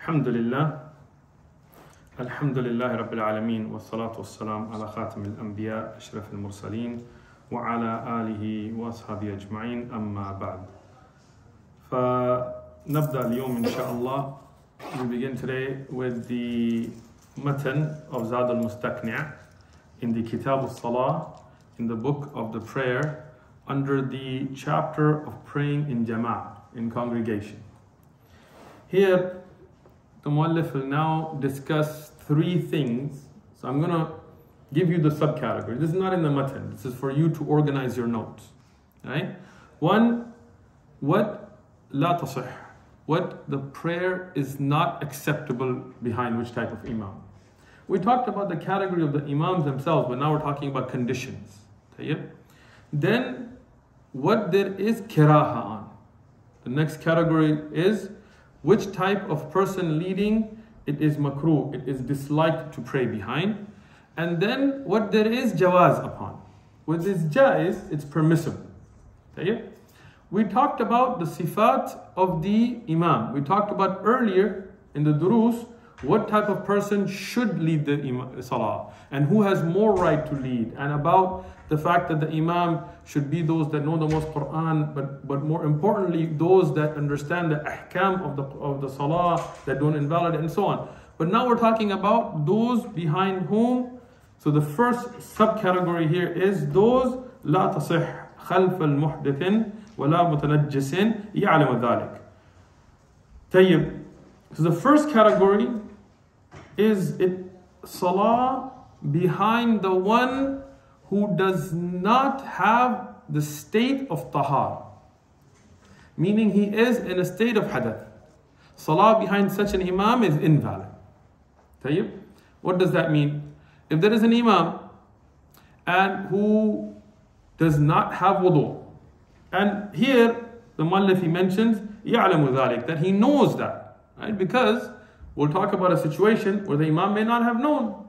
Alhamdulillah. Alhamdulillah Rabbil Alameen. Wa salatu wa salam ala khatam al-anbiya, ashraf al-mursaleen, wa ala alihi wa ashabi ajma'in, amma ba'd. فنبدأ اليوم إن شاء الله. We begin today with the matan of Zad al-Mustaqni' in the Kitab al-Salah, in the book of the prayer, under the chapter of praying in jama'ah, in congregation. Here, the Muallif will now discuss three things. So I'm going to give you the subcategory. This is not in the matan. This is for you to organize your notes. Right? One, what la tasih, what the prayer is not acceptable behind which type of imam. We talked about the category of the imams themselves, but now we're talking about conditions. Then, what there is kiraha on. The next category is which type of person leading it is makru, it is disliked to pray behind. And then what there is jawaz upon. What is jaiz, it's permissible. We talked about the sifat of the imam. We talked about earlier in the durus what type of person should lead the salah and who has more right to lead, and about the fact that the imam should be those that know the most Quran, but more importantly those that understand the ahkam of the salah, that don't invalidate and so on. But now we're talking about those behind whom. So the first subcategory here is those لا تصح خلف المحدث ولا متنجس يعلم ذلك. طيب. So the first category is it salah behind the one who does not have the state of tahara, meaning he is in a state of hadath. Salah behind such an imam is invalid. Tayyib? What does that mean? If there is an imam and who does not have wudu, and here the muallif he mentions يعلم ذلك, that he knows that, right? Because we'll talk about a situation where the imam may not have known.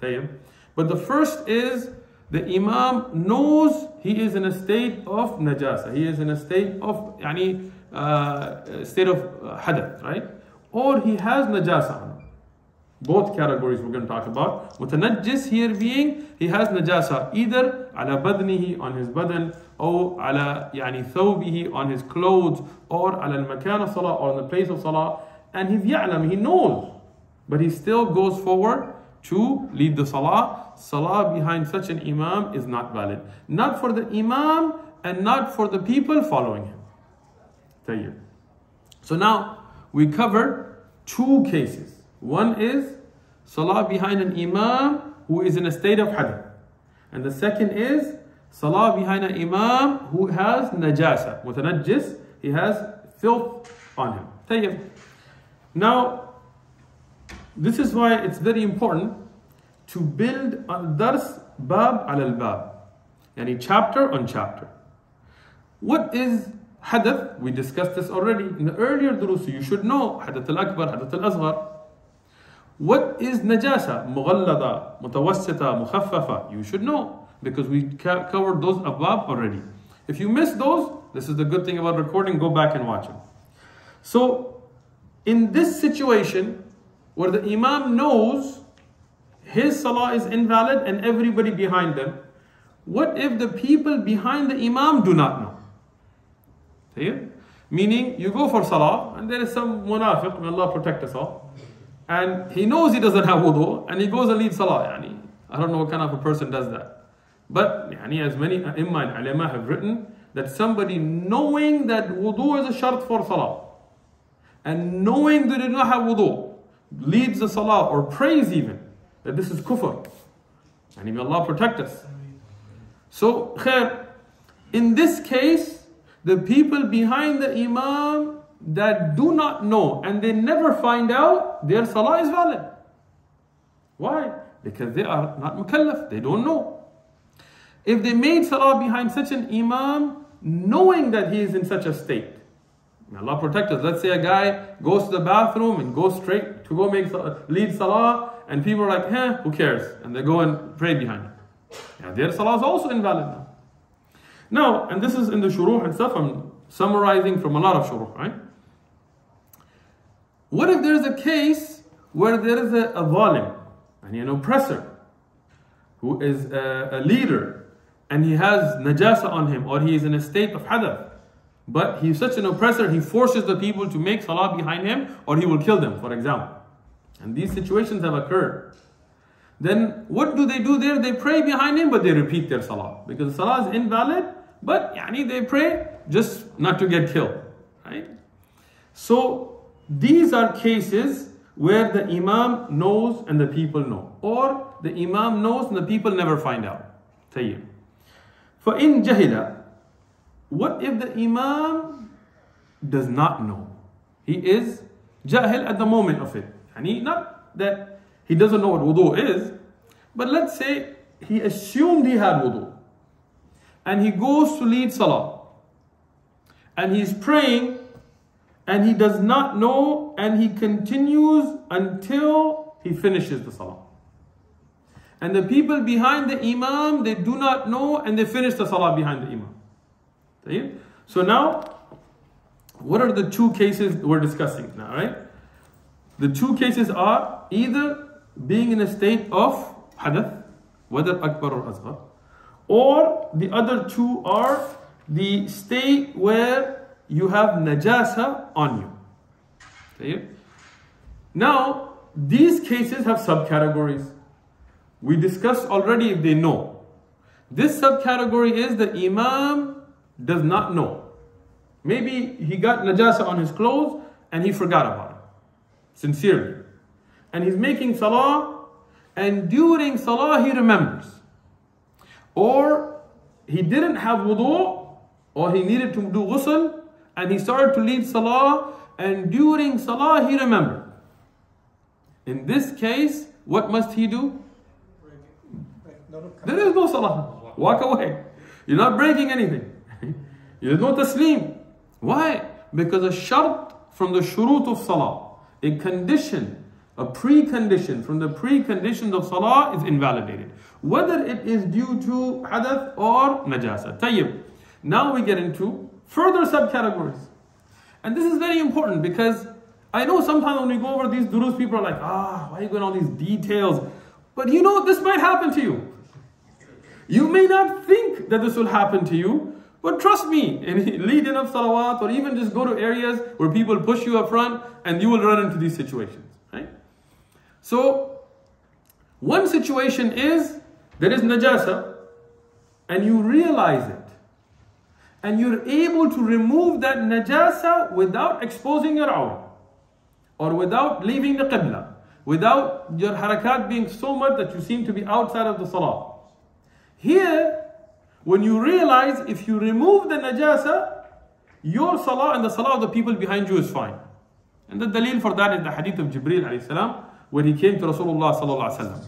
Tayyib? But the first is the imam knows he is in a state of najasa, he is in a state of state of hadath, right? Or he has najasa on him. Both categories we're going to talk about. Mutanajjis here being he has najasa either ala badnihi, on his badan, or ala thawbihi, on his clothes, or ala al-makan of salah, or on the place of salah, and he's ya'lam, he knows, but he still goes forward to lead the salah. Salah behind such an imam is not valid. Not for the imam and not for the people following him. Tayyib. So now we covered two cases. One is salah behind an imam who is in a state of hadath. And the second is salah behind an imam who has najasa, mutanajjis, he has filth on him. Tayyib. Now, this is why it's very important to build a dars bab al bab, yani chapter on chapter. What is hadath? We discussed this already in the earlier durus. You should know hadath al-akbar, hadath al-asghar. What is najasa? Mughallada, mutawassita, mukhaffafa. You should know, because we covered those above already. If you miss those, this is the good thing about recording, go back and watch them. So, in this situation, where the imam knows his salah is invalid and everybody behind them, what if the people behind the imam do not know? Okay? Meaning, you go for salah and there is some munafiq, may Allah protect us all, and he knows he doesn't have wudu and he goes and leads salah. I don't know what kind of a person does that. But as many imam and ulama have written, that somebody knowing that wudu is a shart for salah, and knowing that they do not have wudu, leads the salah or prays even, that this is kufr. And may Allah protect us. So, khair, in this case, the people behind the imam that do not know and they never find out, their salah is valid. Why? Because they are not mukallaf, they don't know. If they made salah behind such an imam, knowing that he is in such a state, may Allah protect us. Let's say a guy goes to the bathroom and goes straight to go lead salah, and people are like, who cares? And they go and pray behind him. Yeah, their salah is also invalid now. Now, and this is in the shuruh and stuff, I'm summarizing from a lot of shuruh, right? What if there is a case where there is a zalim, and an oppressor, who is a leader, and he has najasa on him, or he is in a state of hadath, but he's such an oppressor, he forces the people to make salah behind him, or he will kill them, for example. And these situations have occurred. Then what do there? They pray behind him, but they repeat their salah. Because the salah is invalid, but they pray just not to get killed. Right? So these are cases where the imam knows and the people know. Or the imam knows and the people never find out. Tayyib. فَإِن جَهِلَ, what if the imam does not know? He is jahil at the moment of it. Not that he doesn't know what wudu is, but let's say he assumed he had wudu, and he goes to lead salah, and he's praying, and he does not know, and he continues until he finishes the salah. And the people behind the imam, they do not know, and they finish the salah behind the imam. So now, what are the two cases we're discussing now, right? The two cases are either being in a state of hadath, whether akbar or asghar, or the other two are the state where you have najasa on you. Okay? Now, these cases have subcategories. We discussed already if they know. This subcategory is the imam does not know. Maybe he got najasa on his clothes and he forgot about it. Sincerely. And he's making salah, and during salah he remembers. Or he didn't have wudu, or he needed to do ghusl, and he started to lead salah, and during salah he remembered. In this case, what must he do? There is no salah. Walk away. You're not breaking anything. There's no taslim. Why? Because a shart from the shurut of salah, a condition, a precondition from the preconditions of salah is invalidated. Whether it is due to hadath or najasa. Tayyib. Now we get into further subcategories. And this is very important because I know sometimes when we go over these durus, people are like, why are you going all these details? But this might happen to you. You may not think that this will happen to you, but trust me, in lead in of salawat, or even just go to areas where people push you up front, and you will run into these situations. Right? So, one situation is, there is najasa, and you realize it. And you're able to remove that najasa without exposing your awrah, or without leaving the qibla, without your harakat being so much that you seem to be outside of the salah. Here, when you realize if you remove the najasa, your salah and the salah of the people behind you is fine. And the dalil for that is the hadith of Jibreel alayhi salam, when he came to Rasulullah sallallahu alaihi wasallam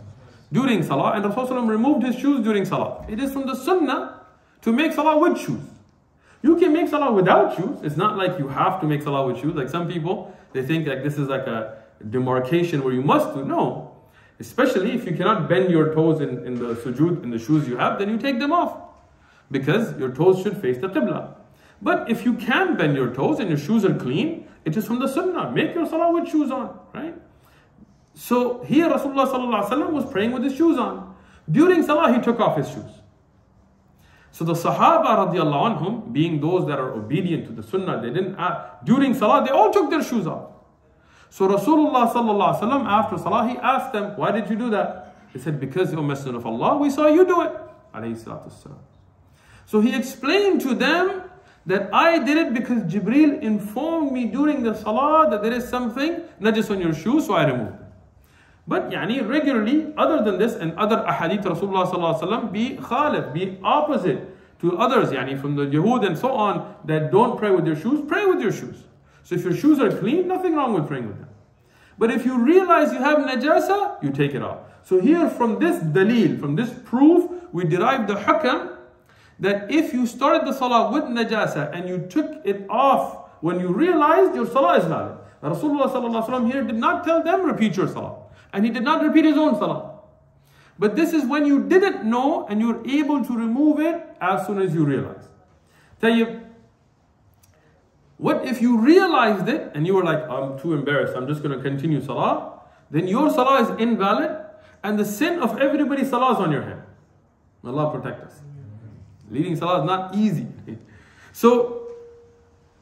during salah, and Rasulullah removed his shoes during salah. It is from the sunnah to make salah with shoes. You can make salah without shoes. It's not like you have to make salah with shoes. Like some people, they think like this is like a demarcation where you must do. No. Especially if you cannot bend your toes in the sujood, in the shoes you have, then you take them off. Because your toes should face the qibla. But if you can bend your toes and your shoes are clean, it is from the sunnah. Make your salah with shoes on, right? So here Rasulullah sallallahu alaihi wasallam was praying with his shoes on. During salah, he took off his shoes. So the Sahaba radiallahu anhum, being those that are obedient to the sunnah, they didn't during salah, they all took their shoes off. So Rasulullah sallallahu alaihi wasallam, after salah, he asked them, why did you do that? They said, because, O Messenger of Allah, we saw you do it. Alayhi salatu wassalam. So he explained to them that I did it because Jibreel informed me during the salah that there is something najis on your shoes, so I removed it. But regularly, other than this and other ahadith, Rasulullah sallallahu alaihi wasallam be khalif, be opposite to others, from the Yahud and so on, that don't pray with their shoes, pray with your shoes. So if your shoes are clean, nothing wrong with praying with them. But if you realize you have najasa, you take it off. So here from this dalil, from this proof, we derive the hukam that if you started the salah with najasa and you took it off when you realized, your salah is valid. Rasulullah sallallahu alaihi wasallam here did not tell them repeat your salah. And he did not repeat his own salah. But this is when you didn't know and you're able to remove it as soon as you realize. Tayyib. What if you realized it and you were like, I'm too embarrassed, I'm just going to continue salah? Then your salah is invalid and the sin of everybody's salah is on your head. May Allah protect us. Leading salah is not easy. So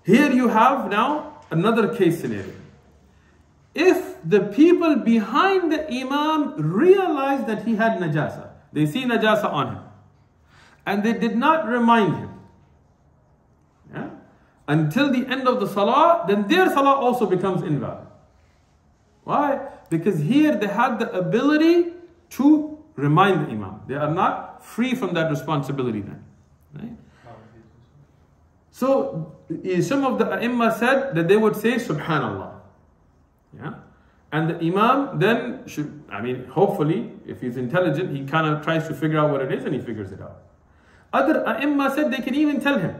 here you have now another case scenario. If the people behind the imam realized that he had najasa, they see najasa on him, and they did not remind him until the end of the salah, then their salah also becomes invalid. Why? Because here they had the ability to remind the imam. They are not free from that responsibility then. Right? So some of the ai said that they would say Subhanallah. Yeah? And the imam then should, hopefully, if he's intelligent, he kind of tries to figure out what it is and he figures it out. Other ai said they can even tell him.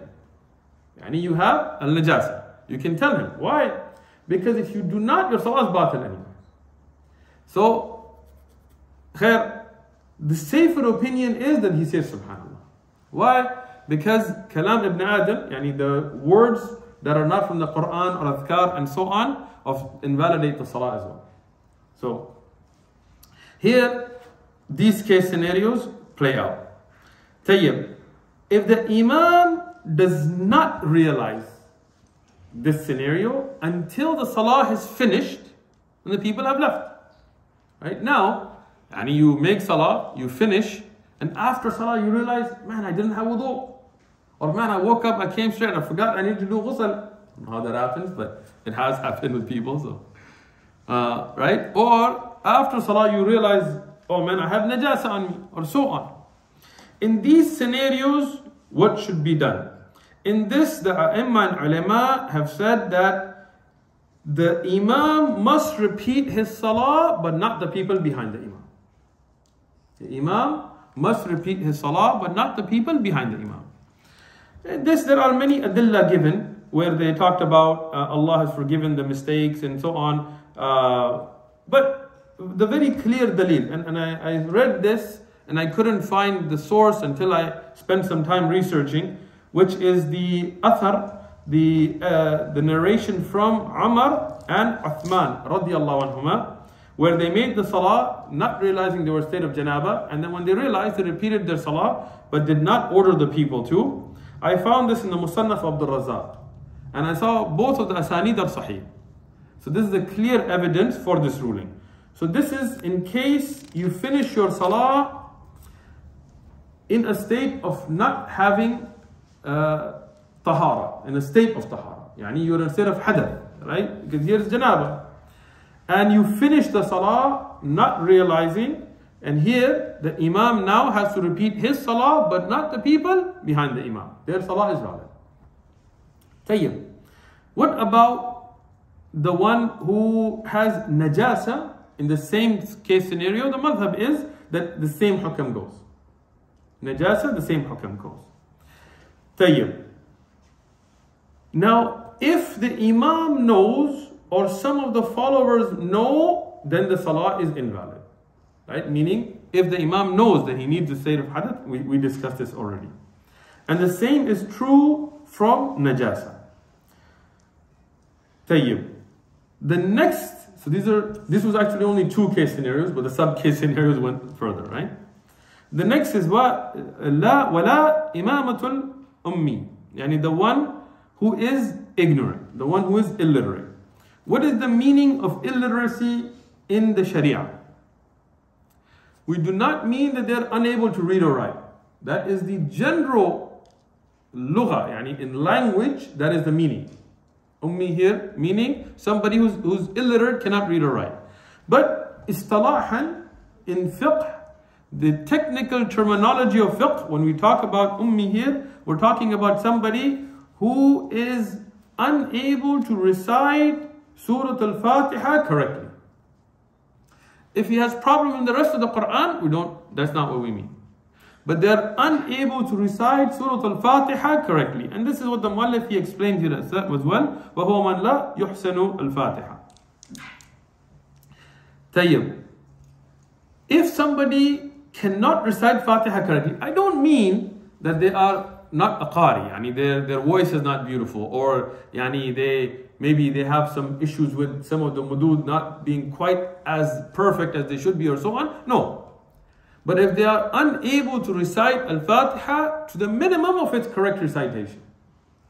You have al-najasa. You can tell him. Why? Because if you do not, your salah is batil anyway. So, khair, the safer opinion is that he says Subhanallah. Why? Because Kalam ibn Adam, the words that are not from the Quran or Adhkar and so on, invalidate the salah as well. So, here, these case scenarios play out. Tayyib, if the imam does not realize this scenario until the salah is finished and the people have left. Right now, you make salah, you finish, and after salah you realize, man, I didn't have wudu. Or man, I woke up, I came straight, I forgot I need to do ghusl. I don't know how that happens, but it has happened with people. So, right? Or after salah you realize, oh man, I have najasa on me, or so on. In these scenarios, what should be done? In this, the ai&ma and ulama have said that the imam must repeat his salah, but not the people behind the imam. The imam must repeat his salah, but not the people behind the imam. There are many adillah given, where they talked about Allah has forgiven the mistakes and so on. But the very clear dalil, and I read this, and I couldn't find the source until I spent some time researching, which is the athar, the narration from Umar and Uthman radiyallahu anhuma, where they made the salah not realizing they were in a state of janaba, and then when they realized, they repeated their salah but did not order the people to. I found this in the Musannaf of Abdul Razzaq, and I saw both of the asanid are sahih. So this is the clear evidence for this ruling. So this is in case you finish your salah in a state of not having tahara, in a state of tahara. You're in a state of hadath, right? Because here's janaba. And you finish the salah not realizing, and here the imam now has to repeat his salah, but not the people behind the imam. Their salah is valid. Tayyib. What about the one who has najasa? In the same case scenario, the madhab is that the same hukam goes. Najasa, the same hukam goes. Tayyib. Now, if the imam knows, or some of the followers know, then the salah is invalid. Right? Meaning, if the imam knows that he needs a state of hadath, we discussed this already. And the same is true from najasa. Tayyib. The next, so this was actually only two case scenarios, but the sub-case scenarios went further, right? The next is what? La wala imamatul ummi. The one who is ignorant, the one who is illiterate. What is the meaning of illiteracy in the Sharia? We do not mean that they are unable to read or write. That is the general lugha, in language, that is the meaning. Ummi here, meaning somebody who's illiterate, cannot read or write. But istalahan, in fiqh, the technical terminology of fiqh, when we talk about ummi here, we're talking about somebody who is unable to recite Surah Al-Fatiha correctly. If he has problem in the rest of the Quran, that's not what we mean. But they're unable to recite Surah Al-Fatiha correctly. And this is what the Muallif, he explained here as well. وَهُوَ مَنْ لَا يُحْسَنُ الْفَاتِحَةِ. Tayyib. If somebody cannot recite Fatiha correctly, I don't mean that they are not a qari, yani their voice is not beautiful, or yani maybe they have some issues with some of the mudud not being quite as perfect as they should be, or so on. No. But if they are unable to recite Al-Fatiha to the minimum of its correct recitation,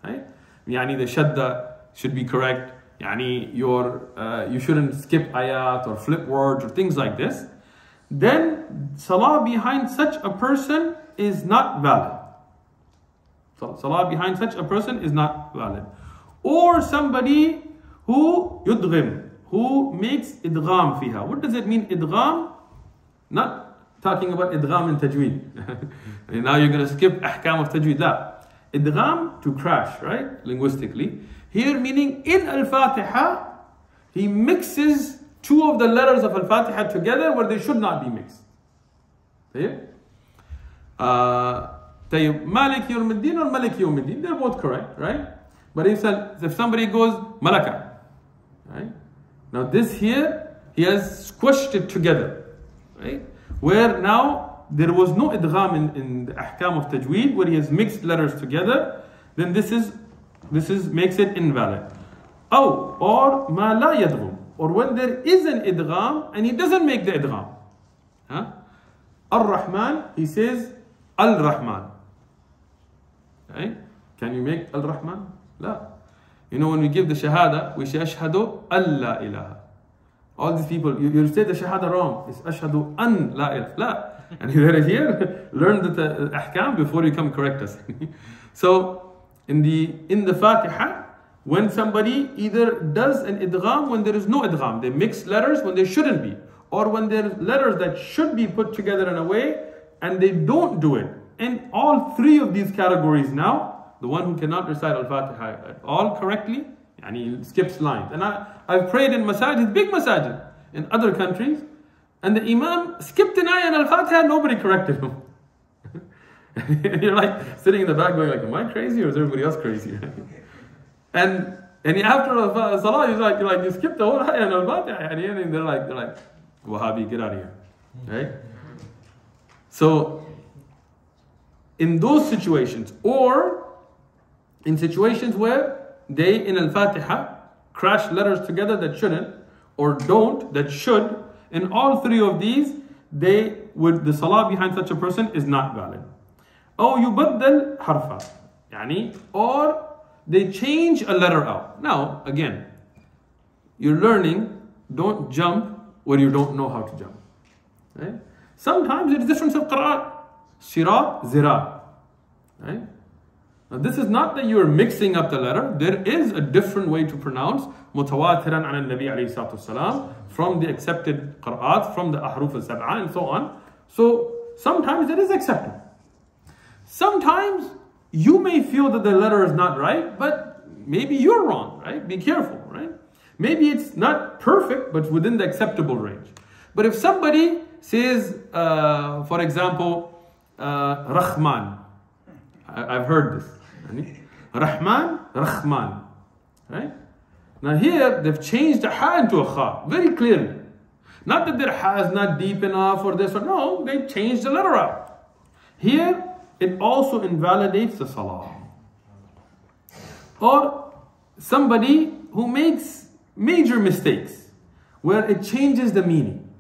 right? Yani the shadda should be correct. Yani you shouldn't skip ayat or flip words or things like this. Then salah behind such a person is not valid. So salah behind such a person is not valid. Or somebody who yudghim, who makes idgham fiha. What does it mean, idgham? Not talking about idgham in tajweed. Now you're going to skip ahkam of tajweed. La. Idgham, to crash, right? Linguistically. Here meaning in Al-Fatiha, he mixes two of the letters of Al-Fatiha together where they should not be mixed. Malik Yawmiddin or Malik Yawmiddin, they're both correct, right? But if somebody goes Malaka, right? Now this here, he has squished it together, right? Where now there was no idgham in the ahkam of tajweed, where he has mixed letters together, then this makes it invalid. Oh, or ma la yadghum, or when there is an idgham and he doesn't make the idgham. Ar-Rahman, he says Al-Rahman. Right? Can you make Al-Rahman? La. You know, when we give the shahada, we say ashhadu alla ilaha. All these people, you say the shahada wrong. It's ashhadu an la ilaha. La. And here, learn the ahkam before you come correct us. So, in the Fatiha, when somebody either does an idgham when there is no idgham, they mix letters when they shouldn't be, or when there are letters that should be put together in a way and they don't do it. In all three of these categories now, the one who cannot recite Al-Fatiha at all correctly, and he skips lines. And I've prayed in masajid, big masajid, in other countries, and the imam skipped an ayah in Al-Fatiha, nobody corrected him. And you're like sitting in the back going like, am I crazy or is everybody else crazy? And after Salah, you're like, you skipped the whole ayah in Al-Fatiha. And they're like, Wahhabi, get out of here. Right? So, in those situations, or in situations where they in Al-Fatiha crash letters together that shouldn't, or don't that should, in all three of these, the salah behind such a person is not valid. أو يبدل حرفا, يعني, or they change a letter out. Now, again, you're learning, don't jump where you don't know how to jump. Right? Sometimes there's difference of qira'at. Sirat, zira. Right? Now this is not that you're mixing up the letter. There is a different way to pronounce mutawatiran an al-Nabi alayhi salatu wasalam, from the accepted qira'at, from the ahruf al-sab'a and so on. So sometimes it is acceptable. Sometimes you may feel that the letter is not right, but maybe you're wrong, right? Be careful, right? Maybe it's not perfect, but within the acceptable range. But if somebody says, for example, Rahman, I've heard this. Rahman, Rahman, right? Now here, they've changed the ha into a kha, very clearly. Not that their ha is not deep enough or this or no, they changed the letter out. Here, it also invalidates the salah. Or somebody who makes major mistakes, where it changes the meaning.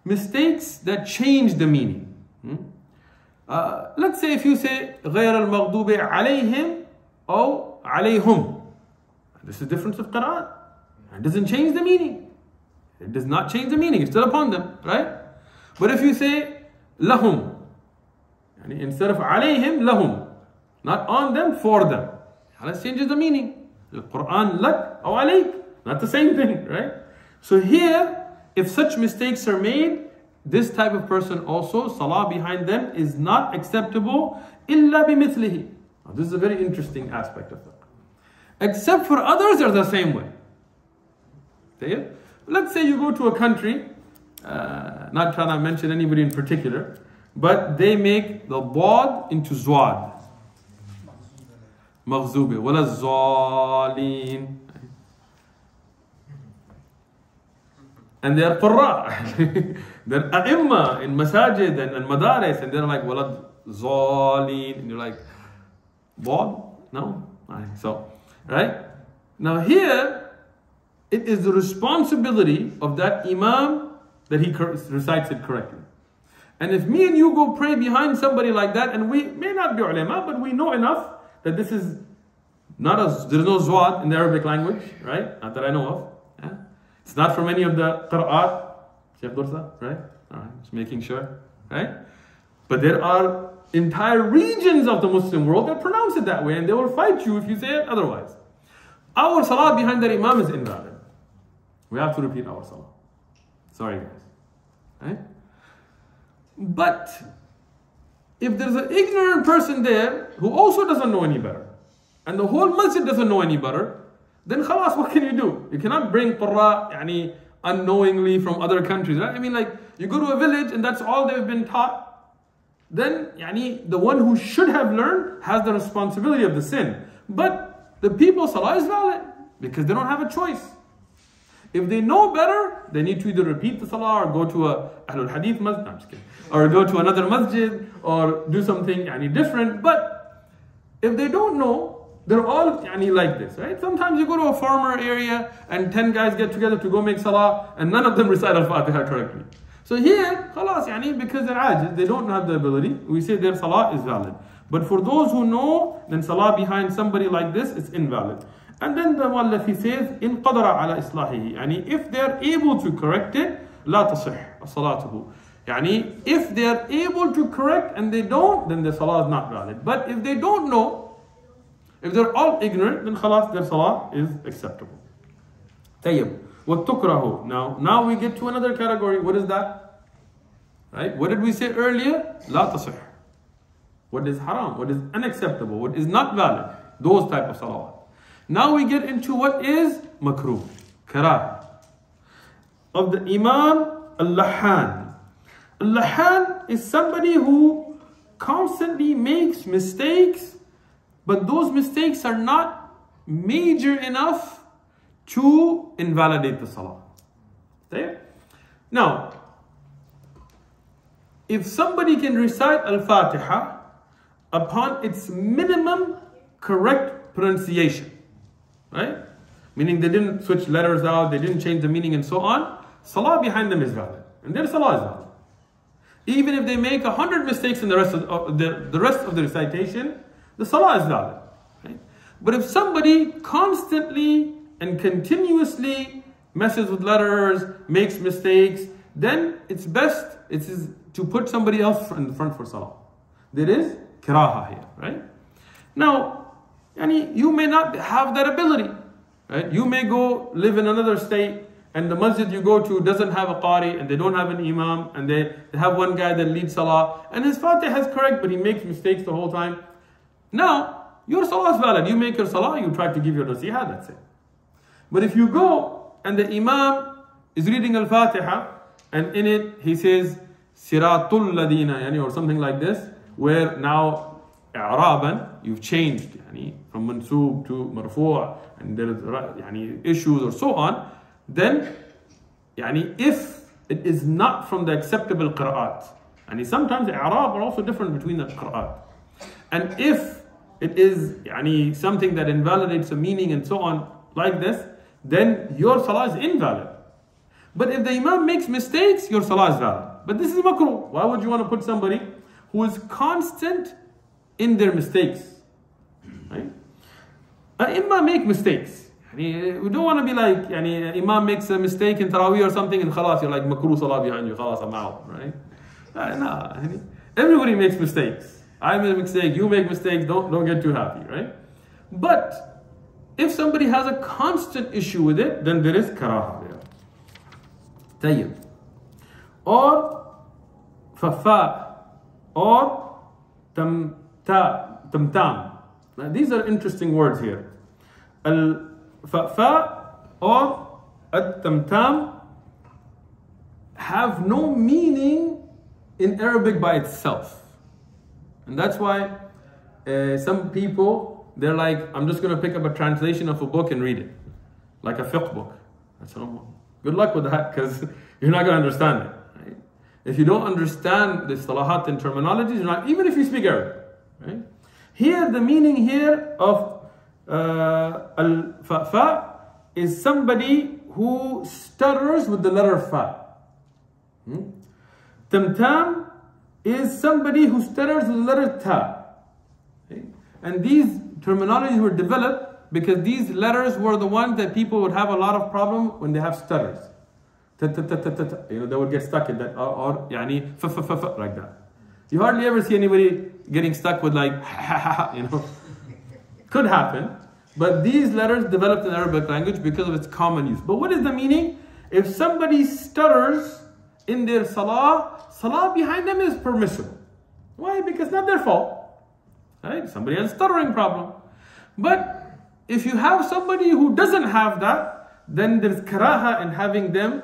Mistakes that change the meaning. Let's say if you say غير المغضوب عليهم or عليهم. This is difference of qira'at. It doesn't change the meaning. It does not change the meaning. It's still upon them, right? But if you say lahum, instead of عليهم lahum, not on them, for them, this changes the meaning. The Quran lak or alayk, not the same thing, right? So here, if such mistakes are made, this type of person also, salah behind them is not acceptable illa bimithlihi. Now, this is a very interesting aspect of it. Except for others, they're the same way. Okay? Let's say you go to a country, not trying to mention anybody in particular, but they make the bod into zwad. Maghzubi, wala zaleen. And they are qurra. They're a'imma in masajid and madaris, and they're like, wala zaleen. And you're like, bald? No? So, right? Now here, it is the responsibility of that imam that he recites it correctly. And if me and you go pray behind somebody like that, and we may not be ulama, but we know enough that this is there's no zwad in the Arabic language, right? Not that I know of. Yeah? It's not from any of the qira'at. Sheikh Dursa, right? All right, just making sure, right? But there are entire regions of the Muslim world that pronounce it that way, and they will fight you if you say it otherwise. Our salah behind the imam is invalid. We have to repeat our salah. Sorry guys. Right? But if there's an ignorant person there who also doesn't know any better, and the whole masjid doesn't know any better, then khalas, what can you do? You cannot bring qurra unknowingly from other countries, right? I mean, like, you go to a village and that's all they've been taught, then the one who should have learned has the responsibility of the sin. But the people's salah is valid because they don't have a choice. If they know better, they need to either repeat the salah or go to a Ahlul Hadith masjid, no, I'm just kidding, or go to another masjid or do something different. But if they don't know, they're all like this, right? Sometimes you go to a farmer area and 10 guys get together to go make salah and none of them recite al-Fatiha correctly. So here, khalas, because they're ajiz, they don't have the ability, we say their salah is valid. But for those who know, then salah behind somebody like this is invalid. And then the muallaf, he says, in qadara ala islahihi, if they're able to correct it, la tasih salatuhu. If they're able to correct and they don't, then the salah is not valid. But if they don't know, if they're all ignorant, then khalas, their salah is acceptable. Tayyib. What tukrahu. Now we get to another category. What is that? Right? What did we say earlier? La tasih. What is haram? What is unacceptable? What is not valid? Those type of salawat. Now we get into what is makruh, karah. Of the Imam al-Lahan. Al-Lahan is somebody who constantly makes mistakes, but those mistakes are not major enough to invalidate the salah. Okay? Now, if somebody can recite al-Fatiha upon its minimum correct pronunciation, right? Meaning they didn't switch letters out, they didn't change the meaning and so on, salah behind them is valid. And their salah is valid. Even if they make 100 mistakes in the rest of the recitation, the salah is valid. Right? But if somebody constantly and continuously messes with letters, makes mistakes, then it's best to put somebody else in the front for salah. There is kiraha here, right? Now, you may not have that ability, right? You may go live in another state and the masjid you go to doesn't have a qari and they don't have an imam and they have one guy that leads salah and his Fatiha is correct but he makes mistakes the whole time. Now, your salah is valid. You make your salah, you try to give your nasiha, that's it. But if you go and the imam is reading al-Fatiha and in it he says Siratul Ladina or something like this, where now i'raban you've changed from mansoob to marfu' and there is issues or so on, then if it is not from the acceptable qira'at, sometimes the i'rab are also different between the qira'at, and if it is something that invalidates a meaning and so on like this, then your salah is invalid. But if the imam makes mistakes, your salah is valid. But this is makruh. Why would you want to put somebody who is constant in their mistakes? Right? Imam make mistakes. We don't want to be like imam makes a mistake in Taraweeh or something and khalas, you're like makruh salah behind you, khalas, I'm out, right? No, everybody makes mistakes. I make a mistake, you make mistakes, don't get too happy, right? But if somebody has a constant issue with it, then there is karaha there. Tayyib. Or fafa, or tamtam. Now these are interesting words here. Al-fafa or at-tamtam have no meaning in Arabic by itself. And that's why some people, they're like, I'm just going to pick up a translation of a book and read it. Like a fiqh book. That's all. Good luck with that, because you're not going to understand it. Right? If you don't understand the salahat and terminologies, you're not, even if you speak Arabic. Right? Here, the meaning here of al-fa is somebody who stutters with the letter fa. Tamtam is somebody who stutters with the letter ta. Okay? And these terminologies were developed because these letters were the ones that people would have a lot of problem when they have stutters. They would get stuck in that, or yani, like that. You hardly ever see anybody getting stuck with like, Could happen. But these letters developed in Arabic language because of its common use. But what is the meaning? If somebody stutters in their salah, salah behind them is permissible. Why? Because it's not their fault. Right? Somebody has a stuttering problem. But if you have somebody who doesn't have that, then there's karaha in having them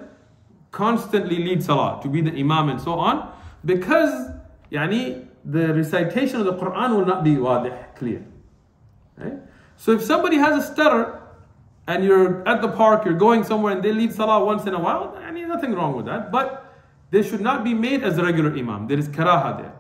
constantly lead salah, to be the imam and so on, because the recitation of the Quran will not be wadih, clear. Right? So if somebody has a stutter and you're at the park, you're going somewhere and they lead salah once in a while, nothing wrong with that. But they should not be made as a regular imam. There is karaha there.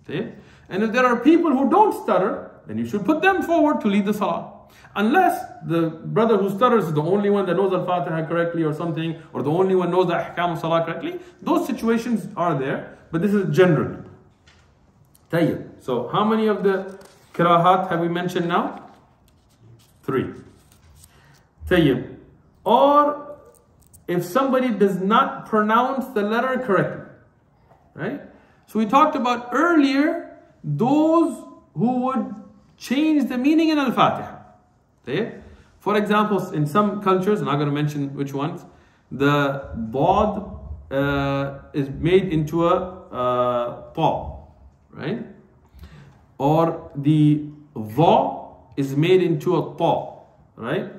Okay? And if there are people who don't stutter, then you should put them forward to lead the salah. Unless the brother who stutters is the only one that knows al-Fatiha correctly or something, or the only one knows the ahkam of salah correctly, those situations are there, but this is generally. Tayyib. So how many of the karahat have we mentioned now? 3. Tayyib. Or if somebody does not pronounce the letter correctly. Right? So we talked about earlier those who would change the meaning in al-Fatiha. For example, in some cultures, I'm not going to mention which ones, the bod is made into a ta, right? Or the dha is made into a ta, right?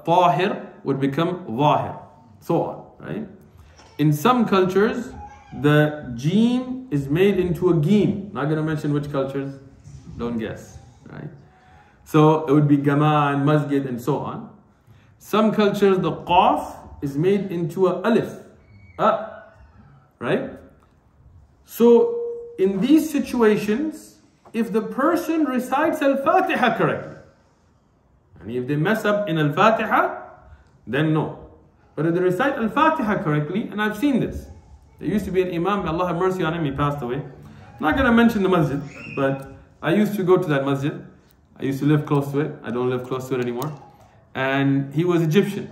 Tahir would become zahir, so on, right? In some cultures, the jeen is made into a geem. Not going to mention which cultures, don't guess, right? So it would be Gama and Masjid and so on. Some cultures, the Qaf is made into a Alif, right? So in these situations, if the person recites Al-Fatiha correctly, and if they mess up in Al-Fatiha, then no. But if they recite Al-Fatiha correctly, and I've seen this. There used to be an Imam, may Allah have mercy on him, he passed away. I'm not going to mention the masjid, but I used to go to that masjid. I used to live close to it. I don't live close to it anymore. And he was Egyptian.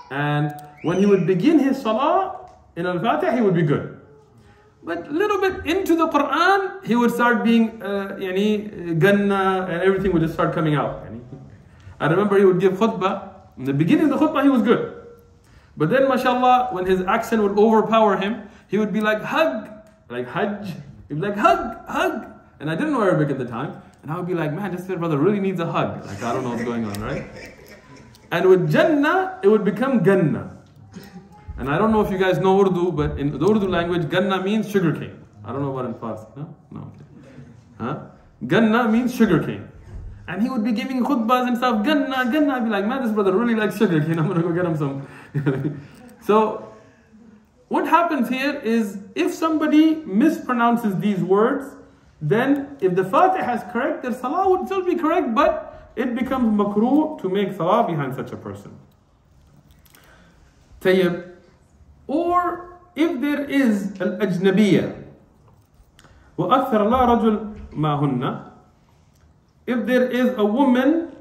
And when he would begin his salah in Al-Fatiha, he would be good. But a little bit into the Quran, he would start being, ganna, and everything would just start coming out. I remember he would give khutbah. In the beginning of the khutbah, he was good. But then, mashallah, when his accent would overpower him, he would be like, hug, like hajj. He'd be like, hug, hug. And I didn't know Arabic at the time. And I would be like, man, this brother really needs a hug. Like, I don't know what's going on, right? And with Jannah, it would become Ganna. And I don't know if you guys know Urdu, but in the Urdu language, Ganna means sugarcane. I don't know what in Farsi. No? No. Okay. Ganna means sugarcane. And he would be giving khutbahs and stuff. Ganna, Ganna. I'd be like, man, this brother really likes sugarcane. I'm going to go get him some. So, what happens here is, if somebody mispronounces these words, then if the Fatiha is correct, their salah would still be correct, but it becomes makruh to make salah behind such a person. Tayyib. Or if there is al-ajnabiyya, وَأَكْثَرَ اللَّهُ رَجُلْ مَاهُنَّ, if there is a woman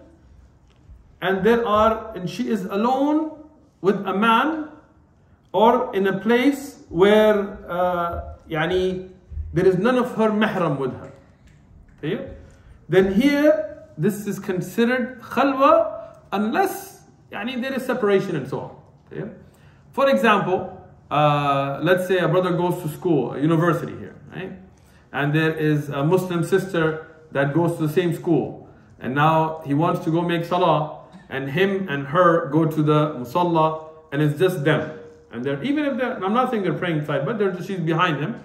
and she is alone with a man, or in a place where there is none of her mahram with her. Okay? Then here, this is considered khalwa unless there is separation and so on. Okay? For example, let's say a brother goes to school, a university here, right? And there is a Muslim sister that goes to the same school. And now he wants to go make salah, and him and her go to the musalla, and it's just them. And even if I'm not saying they're praying inside, but she's behind him.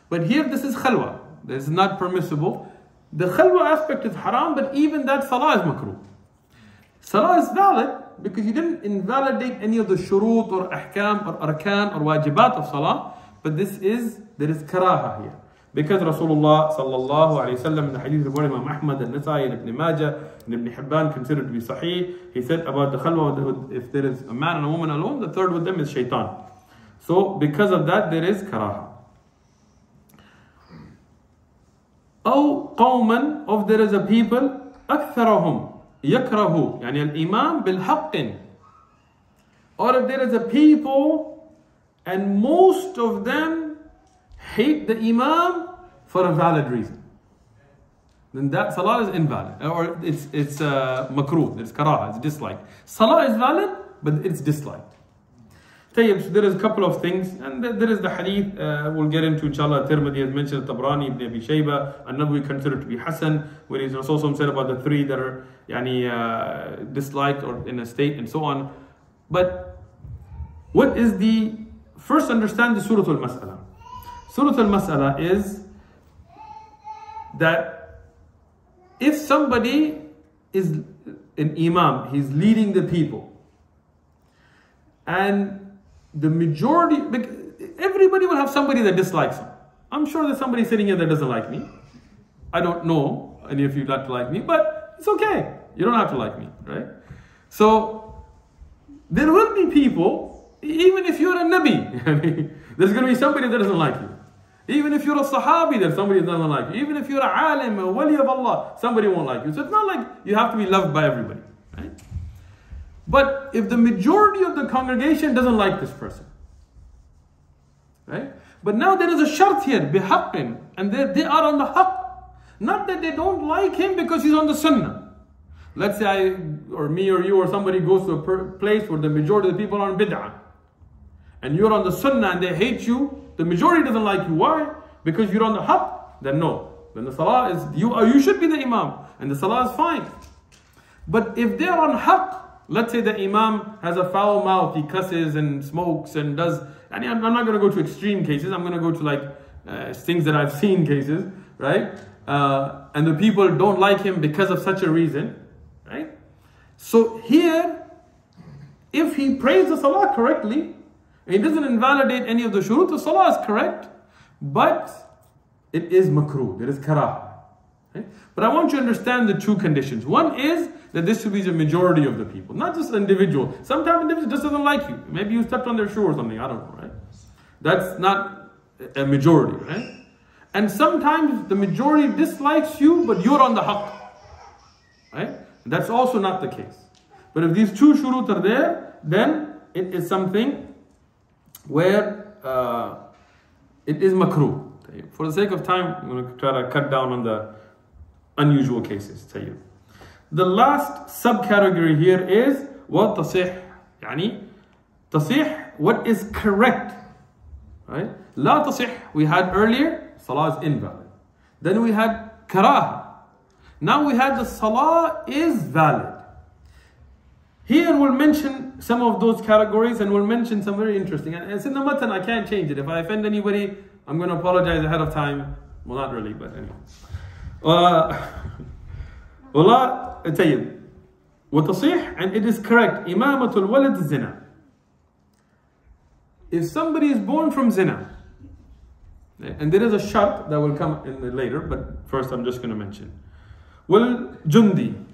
But here this is khalwa. This is not permissible. The khalwa aspect is haram, but even that salah is makruh. Salah is valid because you didn't invalidate any of the shurut or ahkam or arkan or wajibat of salah, but there is karaha here. Because Rasulullah sallallahu alayhi wasallam in the hadith reported Imam Ahmad and Nasai and Ibn Majah and Ibn Hibban considered to be sahih, he said about the khalwa, if there is a man and a woman alone, the third with them is shaitan. So because of that there is karaha. أو قوما, of there is a people أكثرهم يكره يعني الإمام بالحق, or if there is a people and most of them hate the imam for a valid reason, then that salah is invalid, or it's makruh, it's karaha, it's disliked. Salah is valid, but it's disliked. So there is a couple of things, and there is the hadith we'll get into inshallah. Tirmidhi has mentioned Tabrani, Ibn Abi Shayba, and we consider to be Hasan, where he's also said about the three that are disliked or in a state and so on. But what is the, first understand the Surah Al-Mas'ala. Surah Al-Mas'ala is that if somebody is an imam, he's leading the people, and the majority, everybody will have somebody that dislikes him. I'm sure there's somebody sitting here that doesn't like me. I don't know any of you not to like me, but it's okay. You don't have to like me, right? So there will be people, even if you're a Nabi, there's going to be somebody that doesn't like you. Even if you're a Sahabi, there's somebody that doesn't like you. Even if you're a alim, a wali of Allah, somebody won't like you. So it's not like you have to be loved by everybody, right? But if the majority of the congregation doesn't like this person, right? But now there is a shart here, bihaqqin, and they are on the haqq. Not that they don't like him because he's on the sunnah. Let's say or me or you or somebody goes to a place where the majority of the people are on bid'ah, and you're on the sunnah and they hate you, the majority doesn't like you. Why? Because you're on the haqq. Then no. Then the salah is, you should be the imam, and the salah is fine. But if they're on haqq, let's say the imam has a foul mouth, he cusses and smokes and does, and I'm not going to go to extreme cases, I'm going to go to like things that I've seen cases, right? And the people don't like him because of such a reason, right? So here, if he prays the salah correctly, it doesn't invalidate any of the shurut, the salah is correct, but it is makruh, there is karah. Okay? But I want you to understand the two conditions. One is that this should be the majority of the people, not just an individual. Sometimes an individual just doesn't like you. Maybe you stepped on their shoe or something, I don't know, right? That's not a majority, right? And sometimes the majority dislikes you, but you're on the haqq, right? That's also not the case. But if these two shurut are there, then it is something where it is makruh. For the sake of time, I'm going to try to cut down on the unusual cases. The last subcategory here is what tasih, yani tasih, what is correct, right? La tasih we had earlier, salah is invalid. Then we had karaha. Now we had the salah is valid. Here we'll mention some of those categories, and we'll mention some very interesting. And it's in the matan, I can't change it. If I offend anybody, I'm going to apologize ahead of time. Well, not really, but anyway. Wallah, tayyib. وتصيح, and it is correct. Imamatul walad zina. If somebody is born from zina, and there is a shart that will come in later, but first I'm just going to mention. Wal jundi,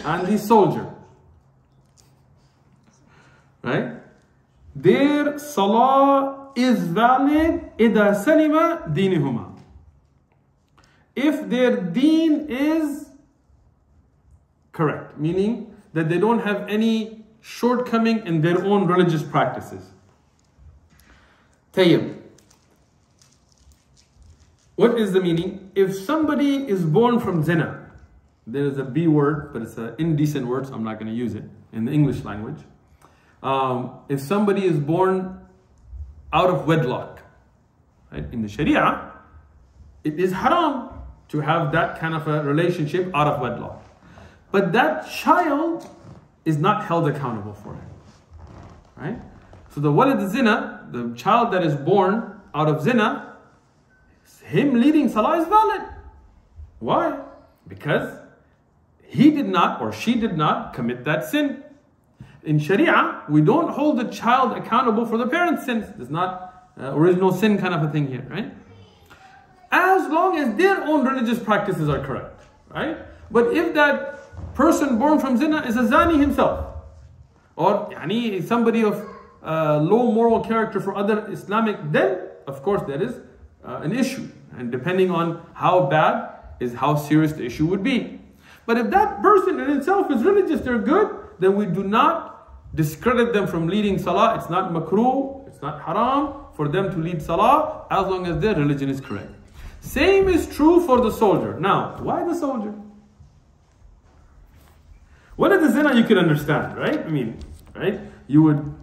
and the soldier. Right? Their salah is valid إِذَا سَلِمَ دِينِهُمَا. If their deen is correct, meaning that they don't have any shortcoming in their own religious practices. Tayyib. What is the meaning? If somebody is born from zina, there is a B word, but it's an indecent word, so I'm not going to use it in the English language. If somebody is born out of wedlock, right? In the Sharia, it is haram to have that kind of a relationship out of wedlock. But that child is not held accountable for it, right? So the walad zina, the child that is born out of zina, him leading salah is valid. Why? Because he did not or she did not commit that sin. In Sharia, we don't hold the child accountable for the parent's sins. There's not original sin kind of a thing here, right? as long as their own religious practices are correct, right? But if that person born from zina is a zani himself, or somebody of low moral character for other Islamic, then of course there is an issue. And depending on how bad is how serious the issue would be. But if that person in itself is religious, they're good, then we do not discredit them from leading salah. It's not makruh, it's not haram for them to lead salah as long as their religion is correct. Same is true for the soldier. Now, why the soldier? What is the zina you can understand, right? I mean, right? You would,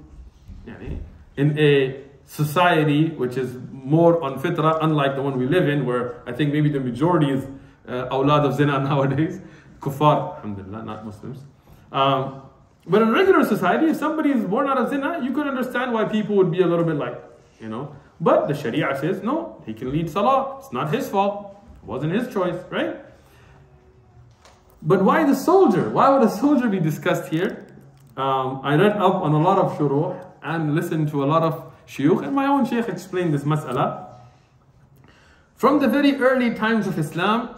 in a society which is more on fitrah, unlike the one we live in, where I think maybe the majority is awlad of zina nowadays, kuffar, alhamdulillah, not Muslims. But in regular society, if somebody is born out of zina, you could understand why people would be a little bit like, But the Sharia says, no, he can lead salah. It's not his fault. It wasn't his choice, right? But why the soldier? Why would a soldier be discussed here? I read up on a lot of shuruh and listened to a lot of shuyukh, and my own shaykh explained this mas'ala. From the very early times of Islam,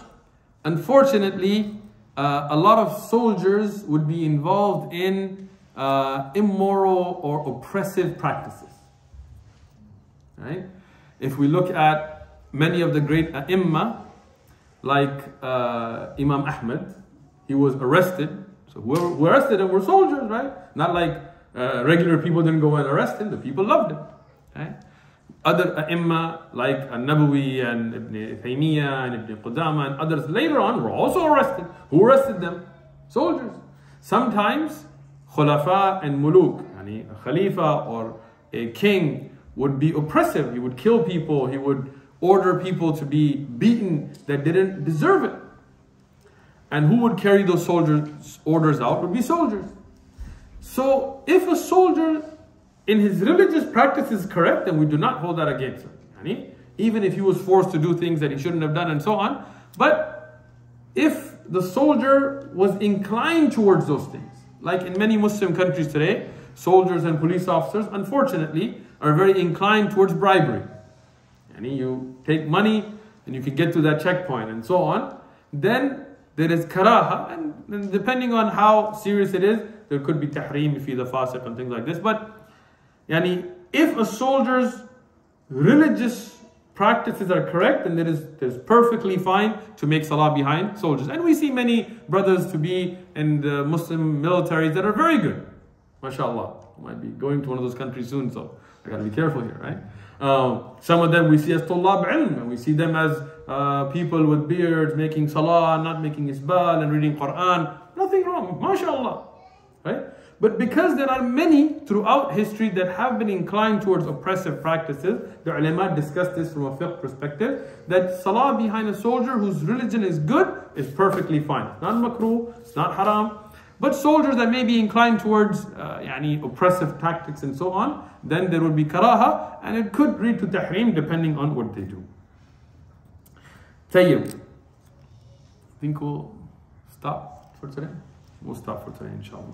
unfortunately, a lot of soldiers would be involved in immoral or oppressive practices. Right? If we look at many of the great ai''imma, like Imam Ahmad, he was arrested. So who arrested him were soldiers, right? Not like regular people didn't go and arrest him. The people loved him. Right? Other ai''imma like An-Nabawi and Ibn Taymiyyah and Ibn Qudama and others later on were also arrested. Who arrested them? Soldiers. Sometimes khulafa and muluk, a khalifa or a king, would be oppressive. He would kill people. He would order people to be beaten that didn't deserve it. And who would carry those soldiers' orders out would be soldiers. So if a soldier in his religious practice is correct, then we do not hold that against him. Even if he was forced to do things that he shouldn't have done and so on. But if the soldier was inclined towards those things, like in many Muslim countries today, soldiers and police officers, unfortunately, are very inclined towards bribery. You take money and you can get to that checkpoint and so on. Then there is karaha, and depending on how serious it is, there could be tahreem if he's a fasiq and things like this. But if a soldier's religious practices are correct, then there's perfectly fine to make salah behind soldiers. And we see many brothers to be in the Muslim militaries that are very good. MashaAllah. Might be going to one of those countries soon, so I gotta be careful here, right? Some of them we see as tullab ilm, and we see them as people with beards making salah, not making isbal and reading Quran. Nothing wrong, mashallah, right? But because there are many throughout history that have been inclined towards oppressive practices, the ulama discussed this from a fiqh perspective, that salah behind a soldier whose religion is good is perfectly fine. It's not makruh, it's not haram. But soldiers that may be inclined towards oppressive tactics and so on, then there would be karaha, and it could lead to tahreem depending on what they do. Tayyib. I think we'll stop for today. We'll stop for today, inshallah.